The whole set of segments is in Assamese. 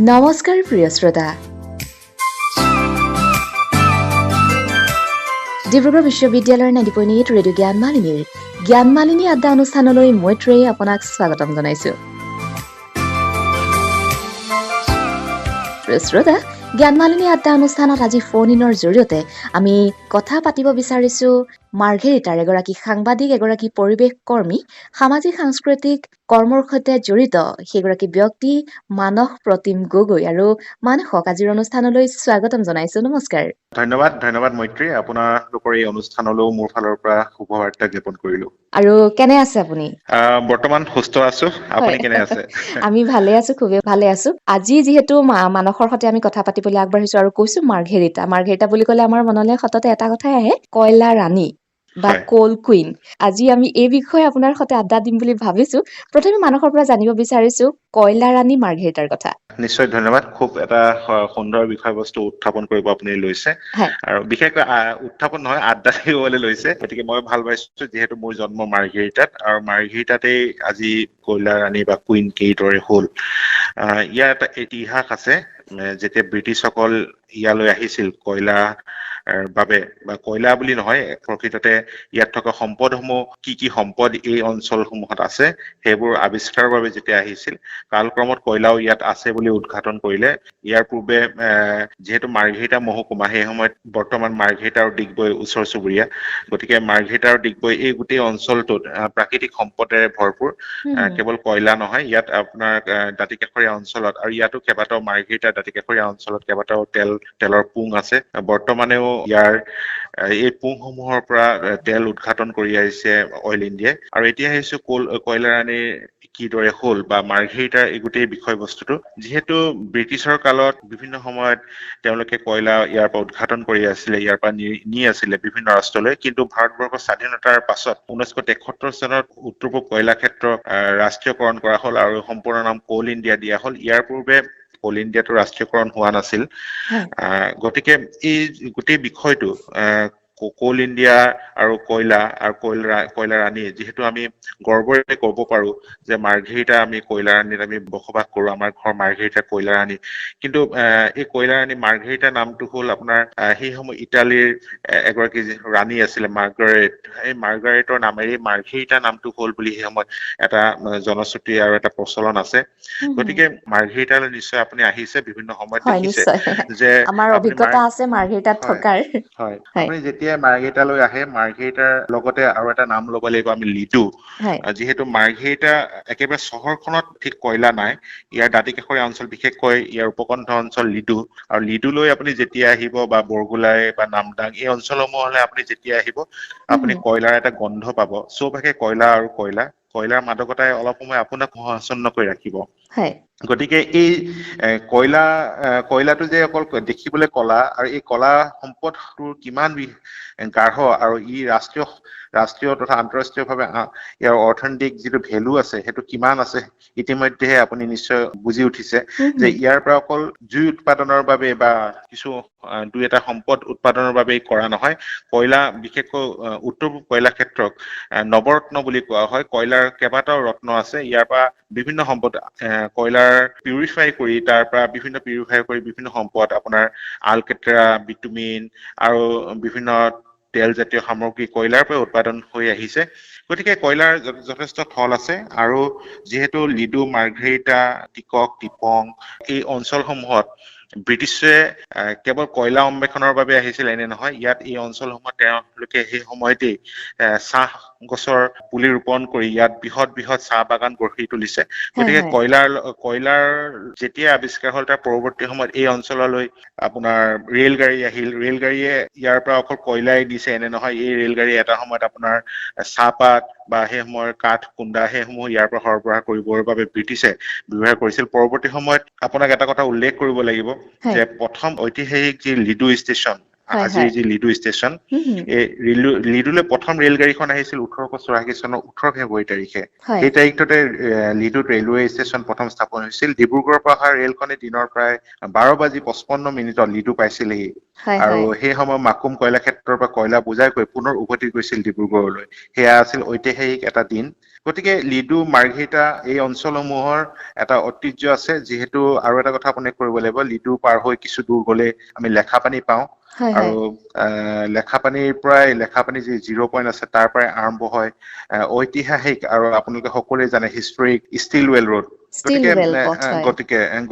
নমস্কাৰ প্ৰিয় শ্ৰোতা ডিব্ৰুগড় বিশ্ববিদ্যালয়ৰ 90.8 ৰেডিঅ' জ্ঞানমালিনীৰ আড্ডা অনুষ্ঠানলৈ মৈত্ৰেয়ী আপোনাক স্বাগতম জনাইছো। প্ৰিয় শ্ৰোতা, জ্ঞানমালিনী আড্ডা অনুষ্ঠানত আজি ফোন ইনৰ জৰিয়তে আমি কথা পাতিব বিচাৰিছো মাৰ্ঘেৰিটাৰ এগৰাকী সাংবাদিক, এগৰাকী পৰিৱেশ কৰ্মী, সামাজিক সাংস্কৃতিক কৰ্মৰ সৈতে জড়িত সেইগৰাকী ব্যক্তি মানস প্ৰতিম গগৈ। আৰু মানসক আজিৰ অনুষ্ঠানলৈ স্বাগতম জনাইছো। নমস্কাৰ। ধন্যবাদ মৈত্ৰী। আপোনালোকৰ এই অনুষ্ঠানলৈও মোৰ ফালৰ পৰা শুভবাৰ্তা জ্ঞাপন কৰিলো। আৰু কেনে আছে আপুনি? বৰ্তমান সুস্থ আছো। আপুনি কেনে আছে? আমি ভালে আছো, খুবেই ভালে আছো। আজি যিহেতু মানসৰ সৈতে আমি কথা পাতিবলৈ আগবাঢ়িছো আৰু কৈছো মাৰ্ঘেৰিটা বুলি ক'লে আমাৰ মনলৈ সততে এটা কথাই আহে, কয়লা ৰাণী বা কোল কুইন। আজি আমি এই বিষয়ে আপোনাৰ সৈতে আড্ডা দিম বুলি ভাবিছো। প্ৰথমে মানসৰ পৰা জানিব বিচাৰিছো কয়লা ৰাণী মাৰ্ঘেৰিটাৰ কথা। নিশ্চয় ধন্যবাদ। খুব এটা সুন্দৰ বিষয়বস্তু উত্থাপন কৰিব আপুনি লৈছে, আৰু বিশেষকৈ উত্থাপন নহয়, আড্ডা দিবলৈ লৈছে। গতিকে মই ভাল পাইছো, যিহেতু মোৰ জন্ম মাৰ্ঘেৰিটাত, আৰু মাৰ্ঘেৰিটাতেই আজি কয়লা ৰাণী বা কুইন কেইদৰে হ'ল। ইয়াৰ এটা ইতিহাস আছে। যেতিয়া ব্ৰিটিছসকল ইয়ালৈ আহিছিল কয়লা বাবে, বা কয়লা বুলি নহয়, প্ৰকৃততে ইয়াত থকা সম্পদসমূহ কি সম্পদ এই অঞ্চলসমূহত আছে সেইবোৰ আৱিষ্কাৰৰ বাবে যেতিয়া আহিছিল, কালক্ৰমত কয়লাও ইয়াত আছে বুলি উদ্ঘাটন কৰিলে। ইয়াৰ পূৰ্বে যিহেতু মাৰ্ঘেৰিটা মহকুমা সেই সময়ত বৰ্তমান মাৰ্ঘেৰিটা আৰু ডিগবৈ ওচৰ চুবুৰীয়া, গতিকে মাৰ্ঘেৰিটা আৰু ডিগবৈ এই গোটেই অঞ্চলটোত প্ৰাকৃতিক সম্পদেৰে ভৰপূৰ। কেৱল কয়লা নহয়, ইয়াত আপোনাৰ দাঁতিকাষৰীয়া অঞ্চলত, আৰু ইয়াতো কেইবাটাও মাৰ্ঘেৰিটা দাঁতিকাষৰীয়া অঞ্চলত কেইবাটাও তেলৰ পুং আছে। বৰ্তমানেও ইয়াৰ এই পুংসমূহৰ পৰা তেল উৎঘাটন কৰি আহিছে অইল ইণ্ডিয়াই। আৰু এতিয়া আহিছো কয়লা ৰাণীৰ কিদৰে হ'ল বা মাৰ্ঘেৰিটাৰ এই গোটেই বিষয়বস্তুটো। যিহেতু ব্ৰিটিছৰ কালত বিভিন্ন সময়ত তেওঁলোকে কয়লা ইয়াৰ পৰা উৎঘাটন কৰি আছিলে, ইয়াৰ পৰা নি আছিলে বিভিন্ন ৰাষ্ট্ৰলৈ, কিন্তু ভাৰতবৰ্ষৰ স্বাধীনতাৰ পাছত 1973 চনত উত্তৰ পূব কয়লা ক্ষেত্ৰ ৰাষ্ট্ৰীয়কৰণ কৰা হ'ল আৰু সম্পূৰ্ণ নাম কোল ইণ্ডিয়া দিয়া হ'ল। ইয়াৰ পূৰ্বে কোল ইণ্ডিয়াটো ৰাষ্ট্ৰীয়কৰণ হোৱা নাছিল। গতিকে এই গোটেই বিষয়টো কোল ইণ্ডিয়া আৰু কয়লা ৰাণী, যিহেতু আমি গৰ্বৰে ক'ব পাৰো যে মাৰ্ঘেৰিটা, আমি কয়লা ৰাণীত আমি বসবাস কৰো, আমাৰ ঘৰ মাৰ্ঘেৰিটা কয়লা ৰাণী। কিন্তু এই কয়লা ৰাণী মাৰ্ঘেৰিটা নামটো হ'ল আপোনাৰ সেই সময় ইটালীৰ এগৰাকী ৰাণী আছিলে মাৰ্গাৰেট, এই মাৰ্গাৰেটৰ নামেৰে মাৰ্ঘেৰিটা নামটো হ'ল বুলি সেই সময়ত এটা জনশ্ৰুতি আৰু এটা প্ৰচলন আছে। গতিকে মাৰ্ঘেৰিটালৈ নিশ্চয় আপুনি আহিছে, বিভিন্ন সময়ত দেখিছে যে আমাৰ অভিজ্ঞতা আছে মাৰ্ঘেৰিটাত থকাৰ। হয়, আপুনি যেতিয়া মাৰ্ঘেৰিটালৈ আহে, মাৰ্ঘেৰিটাৰ লগতে আৰু এটা নাম ল'ব লাগিব আমি, লিডু। যিহেতু মাৰ্ঘেৰিটা একেবাৰে চহৰখনত ঠিক কয়লা নাই, ইয়াৰ দাঁতিকাষৰীয়া অঞ্চল, বিশেষকৈ ইয়াৰ উপকণ্ঠ অঞ্চল লিডু, আৰু লিডুলৈ আপুনি যেতিয়া আহিব, বা বৰগোলাই বা নামদাং এই অঞ্চলসমূহলৈ আপুনি যেতিয়া আহিব, আপুনি কয়লাৰ এটা গন্ধ পাব। চৌপাশে কয়লা আৰু কয়লাৰ মাদকতাই অলপ সময় আপোনাক মোহাচ্ছন্ন কৰি ৰাখিব। গতিকে এই কয়লাটো যে অকল দেখিবলৈ কলা, আৰু এই কলা সম্পদটোৰ কিমান গাঢ়, আৰু ই ৰাষ্ট্ৰীয় তথা আন্তঃৰাষ্ট্ৰীয়ভাৱে ইয়াৰ অৰ্থনৈতিক যিটো ভেলু আছে সেইটো কিমান আছে, ইতিমধ্যেহে আপুনি নিশ্চয় বুজি উঠিছে যে ইয়াৰ পৰা অকল জুই উৎপাদনৰ বাবে বা কিছু দুই এটা সম্পদ উৎপাদনৰ বাবে কৰা নহয়। কয়লা, বিশেষকৈ উত্তৰ পূব কয়লা ক্ষেত্ৰক নৱৰত্ন বুলি কোৱা হয়। কয়লাৰ কেইবাটাও ৰত্ন আছে। ইয়াৰ পৰা বিভিন্ন সম্পদ কয়লাৰ পিউৰিফাই কৰি, তাৰ পৰা বিভিন্ন সম্পদ আপোনাৰ আলকেট্ৰা, বিটুমিন আৰু বিভিন্ন তেল জাতীয় সামগ্ৰী কয়লাৰ পৰা উৎপাদন হৈ আহিছে। গতিকে কয়লাৰ যথেষ্ট থল আছে। আৰু যিহেতু লিডু, মাৰ্ঘেৰিটা, টিপং এই অঞ্চলসমূহত ব্ৰিটিছে কেৱল কয়লা অন্বেষণৰ বাবে আহিছিল এনে নহয়, ইয়াত এই অঞ্চলসমূহত তেওঁলোকে সেই সময়তেই চাহ গছৰ পুলি ৰোপণ কৰি ইয়াত বৃহৎ চাহ বাগান গঢ়ি তুলিছে। গতিকে কয়লাৰ যেতিয়া আৱিষ্কাৰ হ'ল, তাৰ পৰৱৰ্তী সময়ত এই অঞ্চললৈ আপোনাৰ ৰেলগাড়ী আহিল। ৰেলগাড়ীয়ে ইয়াৰ পৰা অকল কয়লাই দিছে এনে নহয়, এই ৰেলগাড়ী এটা সময়ত আপোনাৰ চাহপাত বা সেই সময়ৰ কাঠ কুন্দা সেইসমূহ ইয়াৰ পৰা সৰবৰাহ কৰিবৰ বাবে ব্ৰিটিছে ব্যৱহাৰ কৰিছিল। পৰৱৰ্তী সময়ত আপোনাক এটা কথা উল্লেখ কৰিব লাগিব যে প্ৰথম ঐতিহাসিক যি লিডু ষ্টেচন, আজিৰ যি লিডু ষ্টেচন, এই লিডুলৈ প্ৰথম ৰেলগাড়ীখন আহিছিল 1884 চনৰ 18 ফেব্ৰুৱাৰী তাৰিখে। সেই তাৰিখটোতে লিডুত ৰেলৱে ষ্টেচন প্ৰথম স্থাপন হৈছিল। ডিব্ৰুগড়ৰ পৰা অহা ৰেলখনে দিনৰ প্ৰায় 12:55 লিডু পাইছিলেহি। আৰু সেই সময় মাকুম কয়লা ক্ষেত্ৰৰ পৰা কয়লা বুজাই পুনৰ উভতি গৈছিল ডিব্ৰুগড়লৈ। সেয়া আছিল ঐতিহাসিক এটা দিন। গতিকে লিডু মাৰ্ঘেৰিটা এই অঞ্চলসমূহৰ এটা ঐতিহ্য আছে, যিহেতু আৰু এটা কথা আপুনি কৰিব লাগিব, লিডু পাৰ হৈ কিছু দূৰ গলে আমি লেখাপানী পাওঁ হয় আৰু হয় লেখাপানী যি 0 পইণ্ট আছে তাৰ পৰাই আৰম্ভ হয় ঐতিহাসিক আৰু আপোনালোকে সকলোৱে জানে historic Stilwell road. Stilwell পথ হয়।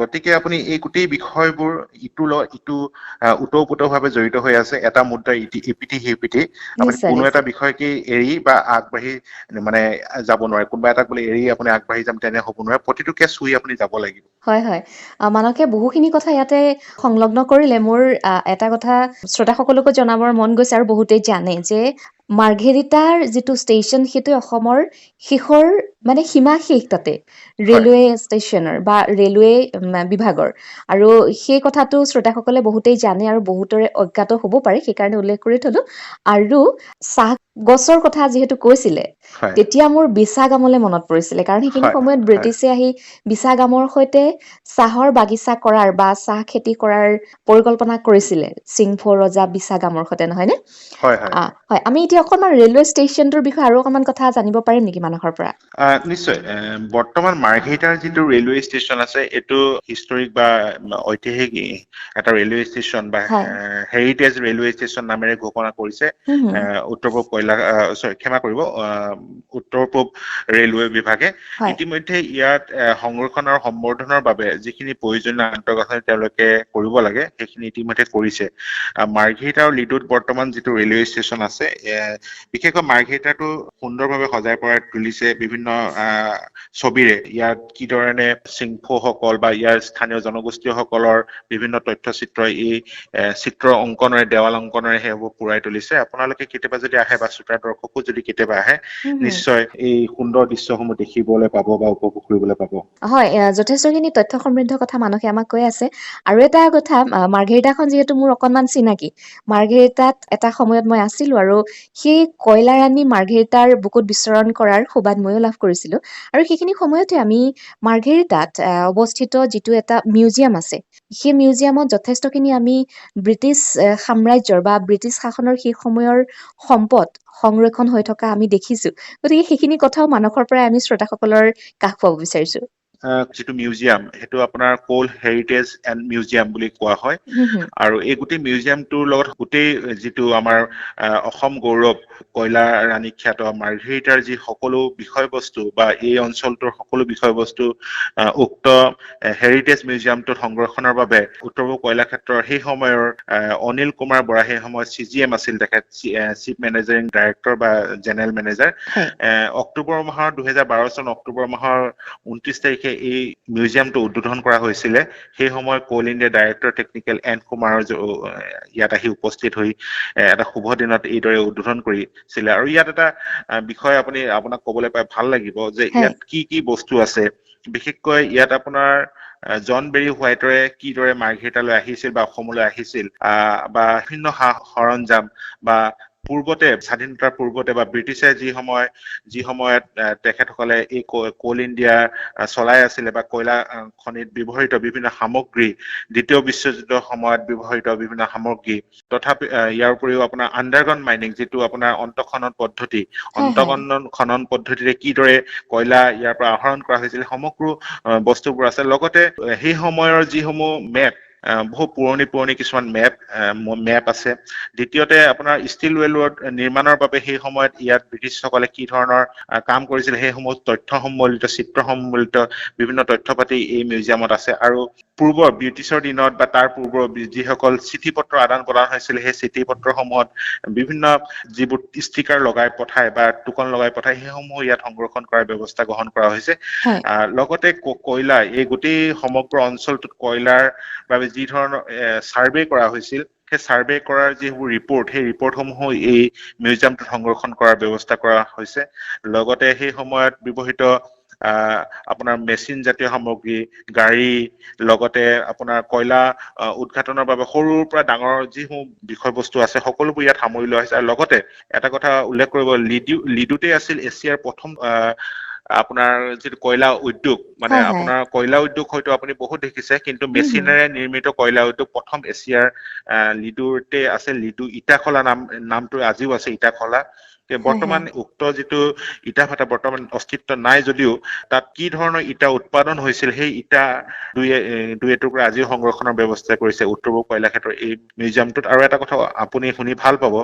গতিকে আপুনি এই গোটেই বিষয়বোৰ ইটো ওতঃপ্ৰোতভাৱে জড়িত হৈ আছে। এটা মুদ্ৰা ইপিঠি সিপিঠি, আপুনি নিশ্চয় কোনো এটা নিশ্চয় বিষয়কে এৰি বা আগবাঢ়ি মানে যাব নোৱাৰে। কোনোবা এটাক বোলে এৰি আপুনি আগবাঢ়ি যাম তেনে হ'ব নোৱাৰে, প্ৰতিটোকে চুই আপুনি যাব লাগিব। হয় হয় মানকে বহুখিনি কথা ইয়াতে সংলগ্ন কৰিলে। মোৰ এটা কথা শ্ৰোতাসকলকো জনাবৰ মন গৈছে আৰু বহুতেই জানে যে মাৰ্ঘেৰিটাৰ যিটো ষ্টেচন সেইটো অসমৰ শেষৰ মানে সীমা শেষ তাতে হয় ৰেলৱে ষ্টেচনৰ বা ৰেলৱে বিভাগৰ। আৰু সেই কথাটো শ্ৰোতাসকলে বহুতেই জানে আৰু বহুতৰে অজ্ঞাত হ'ব পাৰে, সেইকাৰণে উল্লেখ কৰি থলো। আৰু চাহ গছৰ কথা যিহেতু কৈছিলে, হয় তেতিয়া মোৰ বিছাগামলে মনত পৰিছিলে, কাৰণ সেইখিনি হয় সময়ত হয় ব্ৰিটিছে আহি বিছাগামৰ সৈতে চাহৰ বাগিচা কৰাৰ বা চাহ খেতি কৰাৰ পৰিকল্পনা কৰিছিলে চিংফৌ ৰজা বিছাগামৰ সৈতে, নহয়নে? হয় হয় হয়, আমি এতিয়া অকণমান ৰেলৱে ষ্টেচনটোৰ বিষয়ে আৰু অকণমান কথা জানিব পাৰিম নেকি মানুহৰ পৰা? নিশ্চয়। বৰ্তমান মাৰ্ঘেৰিটাৰ যিটো ৰেলৱে ষ্টেচন আছে, এইটো হিষ্টৰিক বা ঐতিহাসিক এটা ৰেলৱে ষ্টেচন বা হয় হেৰিটেজ ৰেলৱে ষ্টেচন নামেৰে ঘোষণা কৰিছে হুম হুম উত্তৰ পূব ক্ষমা কৰিব উত্তৰ পূব ৰেলৱে বিভাগে। হয় ইতিমধ্যে ইয়াত সংৰক্ষণ আৰু সম্বৰ্ধনৰ বাবে যিখিনি প্ৰয়োজনীয় আন্তঃগাঁথনি তেওঁলোকে কৰিব লাগে সেইখিনি ইতিমধ্যে কৰিছে। মাৰ্ঘেৰিটা আৰু লিডুত বৰ্তমান যিটো ৰেলৱে ষ্টেচন আছে, বিশেষকৈ মাৰ্ঘেৰিটাটো সুন্দৰভাৱে সজাই পৰাই তুলিছে বিভিন্ন ছবিৰে। ইয়াত কি ধৰণে চিংফৌসকল বা ইয়াৰ স্থানীয় জনগোষ্ঠীয়সকলৰ বিভিন্ন তথ্যচিত্ৰ এই চিত্ৰ অংকনেৰে, দেৱাল অংকনেৰে সেইবোৰ পুৰাই তুলিছে। আপোনালোকে কেতিয়াবা যদি আহে বা শ্ৰোতা দৰ্শকো যদি কেতিয়াবা আহে, হুম হুম নিশ্চয় এই সুন্দৰ দৃশ্যসমূহ দেখিবলৈ পাব বা উপভোগ কৰিবলৈ পাব। হয়, যথেষ্টখিনি তথ্য সমৃদ্ধ কথা মানসে আমাক কৈ আছে। আৰু এটা কথা, মাৰ্ঘেৰিটাখন যিহেতু মোৰ অকণমান চিনাকি, মাৰ্ঘেৰিটাত এটা সময়ত মই আছিলো আৰু সেই কয়লা ৰাণী মাৰ্ঘেৰিটাৰ বুকুত বিচৰণ কৰাৰ সৌভাগ্য ময়ো লাভ কৰিছিলো। আৰু সেইখিনি সময়তে আমি মাৰ্ঘেৰিটাত অৱস্থিত যিটো এটা মিউজিয়াম আছে, সেই মিউজিয়ামত যথেষ্টখিনি আমি ব্ৰিটিছ সাম্ৰাজ্যৰ বা ব্ৰিটিছ শাসনৰ সেই সময়ৰ সম্পদ সংৰক্ষণ হৈ থকা আমি দেখিছো। গতিকে সেইখিনি কথাও মানসৰ পৰাই আমি শ্ৰোতাসকলৰ কাষ পাব বিচাৰিছো। যিটো মিউজিয়াম, সেইটো আপোনাৰ কোল হেৰিটেজ এণ্ড মিউজিয়াম বুলি কোৱা হয়। হুম হুম আৰু এই গোটেই মিউজিয়ামটোৰ লগত গোটেই যিটো আমাৰ অসম গৌৰৱ, কয়লা ৰাণী খ্যাত মাৰ্ঘেৰিটাৰ যি সকলো বিষয়বস্তু বা এই অঞ্চলটোৰ সকলো বিষয়বস্তু উক্ত হেৰিটেজ মিউজিয়ামটোত সংৰক্ষণৰ বাবে উত্তৰ পূব কয়লা ক্ষেত্ৰৰ সেই সময়ৰ অনিল কুমাৰ বৰা, সেই সময়ত CGM আছিল, তেখেত চিফ মেনেজাৰিং ডাইৰেক্টৰ বা জেনেৰেল মেনেজাৰ। হয় 2012 চন অক্টোবৰ মাহৰ 29 তাৰিখে এই মিউজিয়ামটো উদ্বোধন কৰা হৈছিলে। সেই সময়ত Coal India director technical N কুমাৰৰ ইয়াত আহি উপস্থিত হৈ এটা শুভ দিনত এইদৰে উদ্বোধন কৰিছিলে। আৰু ইয়াত এটা বিষয় আপোনাক কবলৈ পাই ভাল লাগিব যে হয় ইয়াত কি কি বস্তু আছে। বিশেষকৈ ইয়াত আপোনাৰ জন বেৰী হোৱাইটৰে কিদৰে মাৰ্ঘেৰিটালৈ আহিছিল বা অসমলৈ আহিছিল, বা বিভিন্ন সৰঞ্জাম বা পূৰ্বতে, স্বাধীনতাৰ পূৰ্বতে বা ব্ৰিটিছে যি সময়ত তেখেতসকলে এই কোল ইণ্ডিয়া চলাই আছিলে বা কয়লা খনিত ব্যৱহৃত বিভিন্ন সামগ্ৰী, দ্বিতীয় বিশ্বযুদ্ধৰ সময়ত ব্যৱহৃত বিভিন্ন সামগ্ৰী, তথাপি ইয়াৰ উপৰিও আপোনাৰ আণ্ডাৰগ্ৰাউণ্ড মাইনিং, যিটো আপোনাৰ অন্তঃখনন পদ্ধতি, হয় হয় খনন পদ্ধতিৰে কিদৰে কয়লা ইয়াৰ পৰা আহৰণ কৰা হৈছিল, সমগ্ৰ বস্তুবোৰ আছে। লগতে সেই সময়ৰ যিসমূহ মেপ, বহু পুৰণি কিছুমান মেপ আছে। দ্বিতীয়তে আপোনাৰ ষ্টীল ৰেলৰোড নিৰ্মাণৰ বাবে সেই সময়ত ইয়াত ব্ৰিটিছসকলে কি ধৰণৰ কাম কৰিছিল, সেইসমূহ তথ্য সম্বলিত, চিত্ৰ সম্বলিত বিভিন্ন তথ্য পাতি এই মিউজিয়ামত আছে। আৰু পূৰ্বৰ ব্ৰিটিছৰ দিনত বা তাৰ পূৰ্বৰ যিসকল চিঠি পত্ৰ আদান প্ৰদান হৈছিল, সেই চিঠি পত্ৰসমূহত বিভিন্ন যিবোৰ ষ্টিকাৰ লগাই পঠায় বা টুকন লগাই পঠায়, সেইসমূহ ইয়াত সংৰক্ষণ কৰাৰ ব্যৱস্থা গ্ৰহণ কৰা হৈছে। হয় লগতে কয়লা, এই গোটেই সমগ্ৰ অঞ্চলটোত কয়লাৰ বাবে যি ধৰণৰ ছাৰ্ভে কৰা হৈছিল, সেই ছাৰ্ভে কৰাৰ যিবোৰ ৰিপৰ্ট, সেই ৰিপৰ্টসমূহো এই মিউজিয়ামটোত সংৰক্ষণ কৰাৰ ব্যৱস্থা কৰা হৈছে। লগতে সেই সময়ত ব্যৱহৃত আপোনাৰ মেচিন জাতীয় সামগ্ৰী, গাড়ী, লগতে আপোনাৰ কয়লা উদঘাটনৰ বাবে সৰুৰ পৰা ডাঙৰ যিসমূহ বিষয়বস্তু আছে, সকলোবোৰ ইয়াত সামৰি লোৱা হৈছে। আৰু লগতে এটা কথা উল্লেখ কৰিব, লিডুতে আছিল এছিয়াৰ প্ৰথম আপোনাৰ যিটো কয়লা উদ্যোগ, মানে হয় হয় আপোনাৰ কয়লা উদ্যোগ হয়তো আপুনি বহুত দেখিছে, কিন্তু হুম হুম মেচিনেৰে নিৰ্মিত কয়লা উদ্যোগ প্ৰথম এছিয়াৰ লিডুতে আছে। লিডু ইটাখলা নামটো আজিও আছে, ইটাখলা। বৰ্তমান উক্ত যিটো ইটা ভাটা বৰ্তমান অস্তিত্ব নাই যদিও তাত কি ধৰণৰ ইটা উৎপাদন হৈছিল সেই ইটা দুই এটুকুৰা আজিও সংৰক্ষণৰ ব্যৱস্থা কৰিছে উত্তৰ পূব কয়লাক্ষেত্ৰৰ এই মিউজিয়ামটোত। আৰু এটা কথা আপুনি শুনি ভাল পাব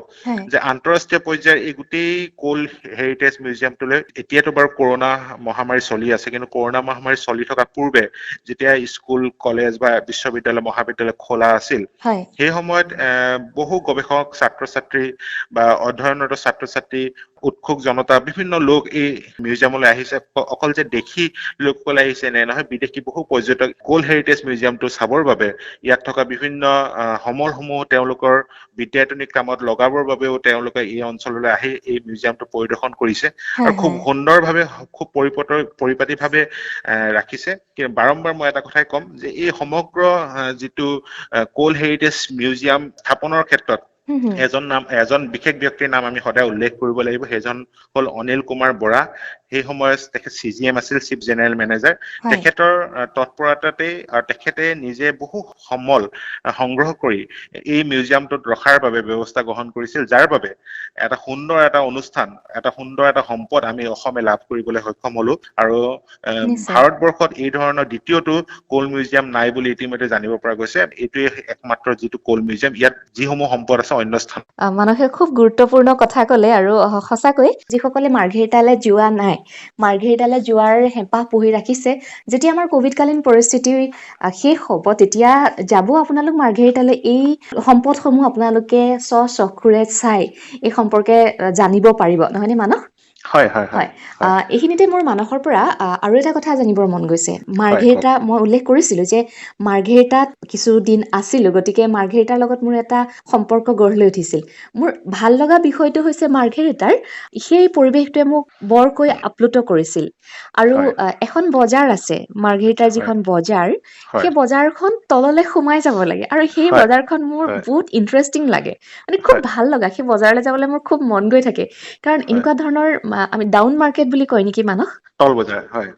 যে আন্তঃৰাষ্ট্ৰীয় পৰ্যায়ৰ এই গোটেই কোল হেৰিটেজ মিউজিয়ামটোলৈ এতিয়াতো বাৰু কৰোণা মহামাৰী চলি আছে, কিন্তু কৰোণা মহামাৰী চলি থকা পূৰ্বে যেতিয়া স্কুল কলেজ বা বিশ্ববিদ্যালয় মহাবিদ্যালয় খোলা আছিল সেই সময়ত বহু গৱেষক ছাত্ৰ ছাত্ৰী বা অধ্যয়নৰত ছাত্ৰ ছাত্ৰী উৎসুক জনতা বিভিন্ন লোক এই মিউজিয়ামলৈ আহিছে। অকল যে দেশী লোকসকল আহিছে নে নহয়, বিদেশী বহু পৰ্যটক কোল হেৰিটেজ মিউজিয়ামটো চাবৰ বাবে ইয়াত থকা বিভিন্ন সমলসমূহ তেওঁলোকৰ বিদ্যায়তনিক কামত লগাবৰ বাবেও তেওঁলোকে এই অঞ্চললৈ আহি এই মিউজিয়ামটো পৰিদৰ্শন কৰিছে আৰু খুব সুন্দৰভাৱে খুব পৰিপাটিভাৱে ৰাখিছে। বাৰম্বাৰ মই এটা কথাই ক'ম যে এই সমগ্ৰ যিটো কোল হেৰিটেজ মিউজিয়াম স্থাপনৰ ক্ষেত্ৰত এজন বিশেষ ব্যক্তিৰ নাম আমি সদায় উল্লেখ কৰিব লাগিব। সেইজন হ'ল অনিল কুমাৰ বৰা। সেই সময়ত তেখেত CGM আছিল, চিফ জেনেৰেল মেনেজাৰ। তেখেতৰ তৎপৰতাতেই তেখেতে নিজে বহু সমল সংগ্ৰহ কৰি এই মিউজিয়ামটোত ৰখাৰ বাবে ব্যৱস্থা গ্ৰহণ কৰিছিল, যাৰ বাবে এটা সুন্দৰ এটা অনুষ্ঠান, এটা সুন্দৰ এটা সম্পদ আমি অসমে লাভ কৰিবলৈ সক্ষম হলো। আৰু ভাৰতবৰ্ষত এই ধৰণৰ দ্বিতীয়টো কোল মিউজিয়াম নাই বুলি ইতিমধ্যে জানিব পৰা গৈছে। এইটোৱে একমাত্ৰ যিটো কোল মিউজিয়াম, ইয়াত যিসমূহ সম্পদ আছে অন্য স্থান। মানুহে খুব গুৰুত্বপূৰ্ণ কথা ক'লে আৰু সঁচাকৈ যিসকলে মাৰ্ঘেৰিটালৈ যোৱা নাই, মাৰ্ঘেৰিটালৈ যোৱাৰ হেঁপাহ পুহি ৰাখিছে, যেতিয়া আমাৰ কোভিডকালীন পৰিস্থিতি শেষ হ'ব তেতিয়া যাব আপোনালোক মাৰ্ঘেৰিটালৈ। এই সম্পদসমূহ আপোনালোকে স্বচক্ষুৰে চাই এই সম্পৰ্কে জানিব পাৰিব, নহয়নে মানস? হয়। এইখিনিতে মোৰ মানসৰ পৰা আৰু এটা কথা জানিবৰ মন গৈছে। মাৰ্ঘেৰিটা মই উল্লেখ কৰিছিলো যে মাৰ্ঘেৰিটাত কিছুদিন আছিলো, গতিকে মাৰ্ঘেৰিটাৰ লগত মোৰ এটা সম্পৰ্ক গঢ় লৈ উঠিছিল। মোৰ ভাল লগা বিষয়টো হৈছে মাৰ্ঘেৰিটাৰ সেই পৰিৱেশটোৱে মোক বৰকৈ আপ্লুত কৰিছিল। আৰু এখন বজাৰ আছে মাৰ্ঘেৰিটাৰ, যিখন বজাৰ, সেই বজাৰখন তললৈ সোমাই যাব লাগে আৰু সেই বজাৰখন মোৰ বহুত ইণ্টাৰেষ্টিং লাগে, মানে খুব ভাল লগা। সেই বজাৰলৈ যাবলৈ মোৰ খুব মন গৈ থাকে, কাৰণ এনেকুৱা ধৰণৰ আমি ডাউন মাৰ্কেট বুলি কয় নেকি মানস? তল বজাৰ, হয়,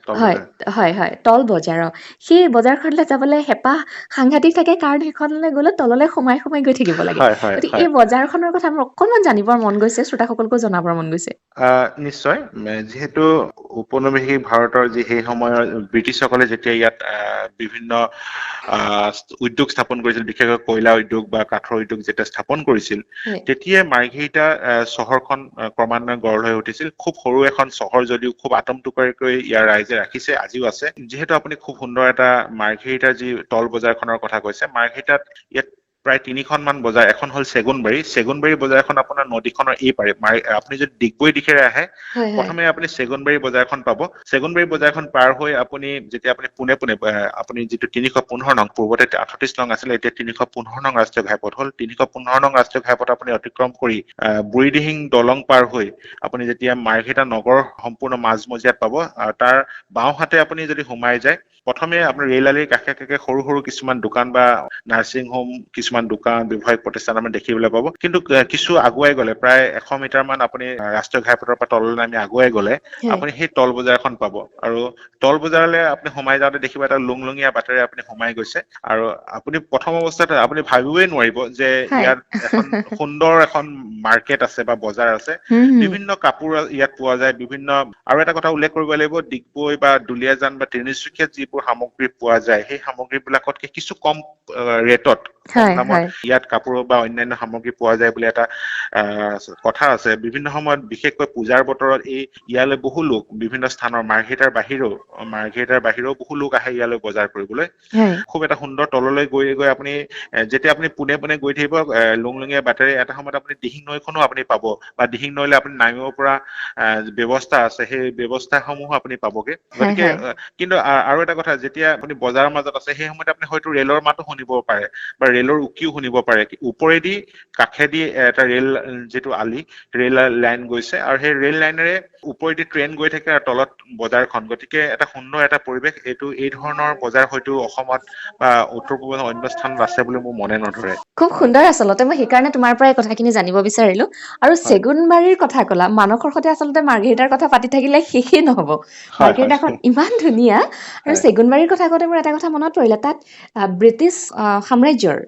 তল বজাৰ। সেই বজাৰখনলৈ যাবলৈ হেঁপাহ সাংঘাতিক থাকে, কাৰণ সেইখনলৈ গ'লে তললৈ সোমাই গৈ থাকিব লাগে। গতিকে এই বজাৰখনৰ কথা মোৰ অকণমান জানিবৰ মন গৈছে, শ্ৰোতাসকলকো জনাবৰ মন গৈছে। নিশ্চয়। যিহেতু উপনিৱেশিক ভাৰতৰ সেই সময়ৰ ব্ৰিটিছসকলে যেতিয়া ইয়াত বিভিন্ন উদ্যোগ স্থাপন কৰিছিল, বিশেষকৈ কয়লা উদ্যোগ বা কাঠৰ উদ্যোগ যেতিয়া স্থাপন কৰিছিল, তেতিয়াই মাৰ্ঘেৰিটা চহৰখন ক্ৰমান্বয়ে গঢ় লৈ উঠিছিল। খুব সৰু এখন চহৰ যদিও খুব আটমটুকাৰিকৈ ইয়াৰ ৰাইজে ৰাখিছে, আজিও আছে। যিহেতু আপুনি খুব সুন্দৰ এটা মাৰ্ঘেৰিটাৰ যি তল বজাৰখনৰ কথা কৈছে, মাৰ্ঘেৰিটাত ইয়াত প্ৰায় 3খন বজাৰ। এখন হ'ল চেগুনবাৰী বজাৰখন আপোনাৰ নদীখনৰ এই পাৰে। আপুনি যদি ডিগবৈ দিশেৰে আহে, প্ৰথমে আপুনি চেগুনবাৰী বজাৰখন পাব। চেগুনবাৰী বজাৰখন পাৰ হৈ আপুনি যেতিয়া আপুনি পোনে আপুনি যিটো 315 নং, পূৰ্বতে 38 নং আছিলে, এতিয়া 315 নং ৰাষ্ট্ৰীয় ঘাইপথ হ'ল। 315 নং ৰাষ্ট্ৰীয় ঘাইপথ আপুনি অতিক্ৰম কৰি বুঢ়ীদিহিং দলং পাৰ হৈ আপুনি যেতিয়া মাৰ্ঘেৰিটা নগৰ সম্পূৰ্ণ মাজমজিয়াত পাব, তাৰ বাওঁহাতে আপুনি যদি সোমাই যায়, প্ৰথমে আপুনি ৰেল আলিৰ কাষে কাষে সৰু সৰু কিছুমান দোকান বা নাৰ্ছিং হোম, কিছুমান দোকান ব্যৱসায়িক প্ৰতিষ্ঠান আপুনি দেখিবলৈ পাব। কিন্তু কিছু আগুৱাই গ'লে, প্ৰায় 100 মিটাৰ মান আপুনি ৰাষ্ট্ৰীয় ঘাইপথৰ পৰা তললৈ নামি আগুৱাই গ'লে আপুনি সেই তল বজাৰখন পাব। আৰু তল বজাৰলৈ আপুনি সোমাই যাওঁতে দেখিব এটা লুংলুঙীয়া বাটেৰে আপুনি সোমাই গৈছে। আৰু আপুনি প্ৰথম অৱস্থাত আপুনি ভাবিবই নোৱাৰিব যে ইয়াত এখন সুন্দৰ এখন মাৰ্কেট আছে বা বজাৰ আছে। বিভিন্ন কাপোৰ ইয়াত পোৱা যায়। আৰু এটা কথা উল্লেখ কৰিব লাগিব, ডিগবৈ বা দুলীয়াজান বা তিনিচুকীয়াত যিবোৰ সামগ্ৰী পোৱা যায়, সেই সামগ্ৰীবিলাকতকে কিছু কম ৰেটত, কম দামত ইয়াত কাপোৰ বা অন্যান্য সামগ্ৰী পোৱা যায় বুলি এটা কথা আছে। বিভিন্ন সময়ত বিশেষকৈ পূজাৰ বতৰত ইয়ালৈ বহু লোক বিভিন্ন স্থানৰ মাৰ্ঘেৰিটাৰ বাহিৰেও বহু লোক আহে ইয়ালৈ বজাৰ কৰিবলৈ। খুব এটা সুন্দৰ তললৈ গৈ আপুনি যেতিয়া আপুনি পোনে গৈ থাকিব লুংলুঙীয়া বাটেৰে, এটা সময়ত আপুনি দিহিং নৈখনো আপুনি পাব, বা দিহিং নৈলৈ আপুনি নামিব পৰা ব্যৱস্থা আছে, সেই ব্যৱস্থাসমূহো আপুনি পাবগে। গতিকে কিন্তু আৰু এটা কথা, যেতিয়া আপুনি বজাৰৰ মাজত আছে, সেই সময়ত আপুনি হয়তো ৰেলৰ মাতো শুনিব পাৰে বা ৰেলৰ উকিও শুনিব পাৰে। ওপৰেদি কাষেদি এটা ৰেল যিটো আলি, ৰেল লাইন গৈছে, আৰু সেই ৰেল লাইনেৰে ওপৰেদি ট্ৰেইন গৈ থাকে আৰু তলত বজাৰখন। গতিকে এটা সুন্দৰ এটা পৰিৱেশ। এই ধৰণৰ বজাৰ হয়তো অসমত বা উত্তৰ পূৰ্বাঞ্চলৰ অন্য স্থানত আছে বুলি মোৰ মনে নধৰে। খুব সুন্দৰ। আচলতে মই সেইকাৰণে তোমাৰ পৰা এই কথাখিনি জানিব বিচাৰিলো। আৰু চেগুনবাৰীৰ কথা ক'লা, মানসৰ সৈতে আচলতে মাৰ্ঘেৰিটাৰ কথা পাতি থাকিলে শেষেই নহ'ব। মাৰ্ঘেৰিটাখন ইমান ধুনীয়া। আৰু চেগুনবাৰীৰ কথা কওঁতে মোৰ এটা কথা মনত পৰিলে, তাত ব্ৰিটিছ সাম্ৰাজ্যৰ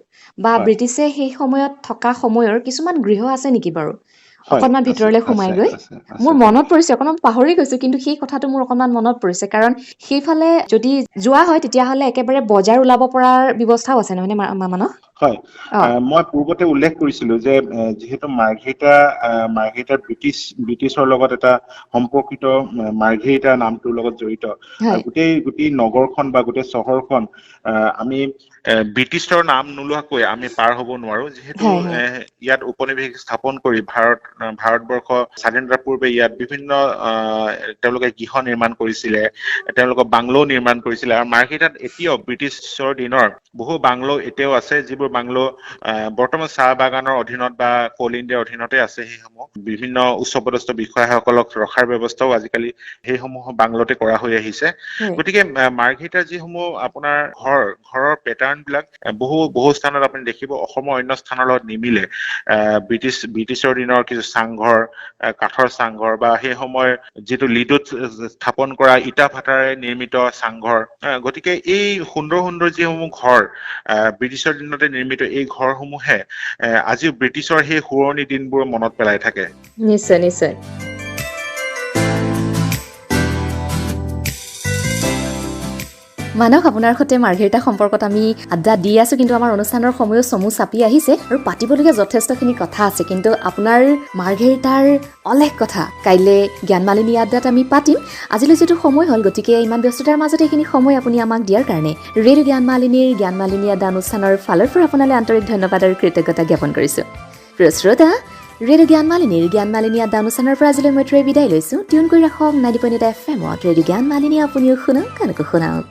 বা ব্ৰিটিছে সেই সময়ত থকা সময়ৰ কিছুমান গৃহ আছে নেকি বাৰু? অকণমান ভিতৰলৈ সোমাই গৈ মোৰ মনত পৰিছে, অকণমান পাহৰি গৈছো, কিন্তু সেই কথাটো মোৰ অকণমান মনত পৰিছে, কাৰণ সেইফালে যদি যোৱা হয় তেতিয়াহ'লে একেবাৰে বজাৰ ওলাব পৰাৰ ব্যৱস্থাও আছে নহয় নে মানস? হয়, মই পূৰ্বতে উল্লেখ কৰিছিলো যে যিহেতু মাৰ্ঘেৰিটা ব্ৰিটিছৰ লগত এটা সম্পৰ্কিত, মাৰ্ঘেৰিটা নামটোৰ লগত জড়িত, গোটেই নগৰখন বা গোটেই চহৰখন আমি ব্ৰিটিছৰ নাম নোলোৱাকৈ আমি পাৰ হ'ব নোৱাৰো, যিহেতু ইয়াত উপনিৱেশ স্থাপন কৰি ভাৰতবৰ্ষ স্বাধীনতাৰ পূৰ্বে ইয়াত বিভিন্ন তেওঁলোকে গৃহ নিৰ্মাণ কৰিছিলে, তেওঁলোকৰ বাংলো নিৰ্মাণ কৰিছিলে, আৰু মাৰ্ঘেৰিটাত এতিয়াও ব্ৰিটিছৰ দিনৰ বহু বাংলো এতিয়াও আছে, যিবোৰ বাংলো বৰ্তমান চাহ বাগানৰ অধীনত বা কোল ইণ্ডিয়াৰ অধীনতে আছে। সেইসমূহ বিভিন্ন উচ্চপদস্থ বিষয়াসকলক ৰখাৰ ব্যৱস্থাও আজিকালি সেইসমূহ বাংলোতে কৰা হৈ আহিছে। গতিকে মাৰ্ঘেৰিটাৰ যিসমূহ আপোনাৰ ঘৰৰ পেটাৰ্ণ বিলাক বহু স্থানত আপুনি দেখিব অসমৰ অন্য স্থানৰ লগত নিমিলে। ব্ৰিটিছৰ দিনৰ কিছু চাংঘৰ, কাঠৰ চাংঘৰ, বা সেই সময়ৰ যিটো লিডুত স্থাপন কৰা ইটা ভাটাৰে নিৰ্মিত চাংঘৰ, গতিকে এই সুন্দৰ যিসমূহ ঘৰ ব্ৰিটিছৰ দিনতে নিৰ্মিত, এই ঘৰসমূহে আজিও ব্ৰিটিছৰ সেই পুৰণি দিনবোৰ মনত পেলাই থাকে। নিশ্চয় নিশ্চয়। মানস, আপোনাৰ সৈতে মাৰ্ঘেৰিটা সম্পৰ্কত আমি আড্ডা দি আছো, কিন্তু আমাৰ অনুষ্ঠানৰ সময়ো চমু চাপি আহিছে আৰু পাতিবলগীয়া যথেষ্টখিনি কথা আছে, কিন্তু আপোনাৰ মাৰ্ঘেৰিটাৰ অলেখ কথা কাইলৈ জ্ঞানমালিনী আড্ডাত আমি পাতিম। আজিলৈ যিটো সময় হ'ল, গতিকে ইমান ব্যস্ততাৰ মাজতে এইখিনি সময় আপুনি আমাক দিয়াৰ কাৰণে ৰেডিঅ' জ্ঞানমালিনী আড্ডা অনুষ্ঠানৰ ফালৰ পৰা আপোনালৈ আন্তৰিক ধন্যবাদ আৰু কৃতজ্ঞতা জ্ঞাপন কৰিছোঁ। প্ৰিয় শ্ৰোতা, ৰেডিঅ' জ্ঞানমালিনী আড্ডা অনুষ্ঠানৰ পৰা আজিলৈ মৈত্ৰেয়ী বিদায় লৈছোঁ। টিউন কৰি ৰাখক 90.8 FM ৰেডিঅ' জ্ঞানমালিনী, আপুনিও শুনক, কাণকো শুনাওক।